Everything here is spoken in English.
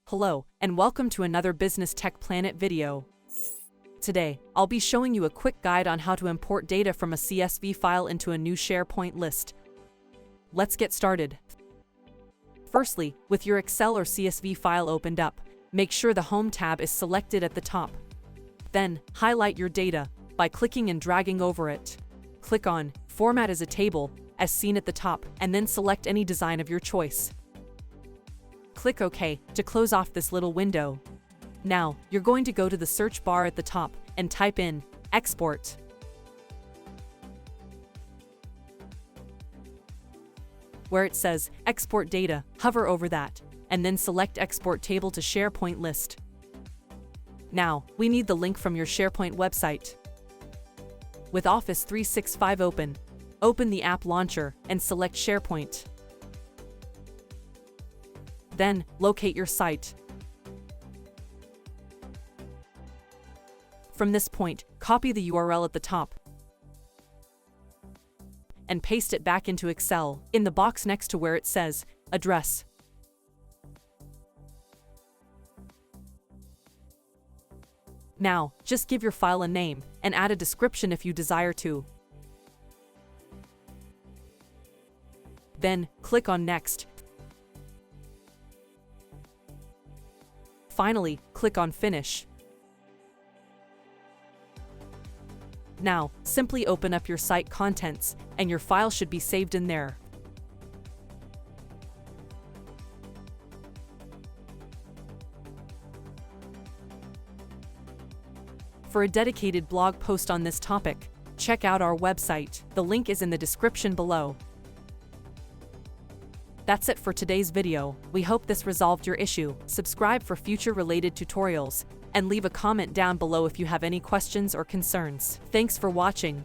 Hello, and welcome to another Business Tech Planet video. Today, I'll be showing you a quick guide on how to import data from a CSV file into a new SharePoint list. Let's get started. Firstly, with your Excel or CSV file opened up, make sure the Home tab is selected at the top. Then, highlight your data by clicking and dragging over it. Click on Format as a Table, as seen at the top, and then select any design of your choice. Click OK to close off this little window. Now, you're going to go to the search bar at the top and type in Export. Where it says Export Data, hover over that, and then select Export Table to SharePoint List. Now, we need the link from your SharePoint website. With Office 365 open, open the app launcher and select SharePoint. Then, locate your site. From this point, copy the URL at the top and paste it back into Excel, in the box next to where it says Address. Now, just give your file a name and add a description if you desire to. Then, click on Next. Finally, click on Finish. Now, simply open up your site contents, and your file should be saved in there. For a dedicated blog post on this topic, check out our website. The link is in the description below. That's it for today's video. We hope this resolved your issue. Subscribe for future related tutorials, and leave a comment down below if you have any questions or concerns. Thanks for watching.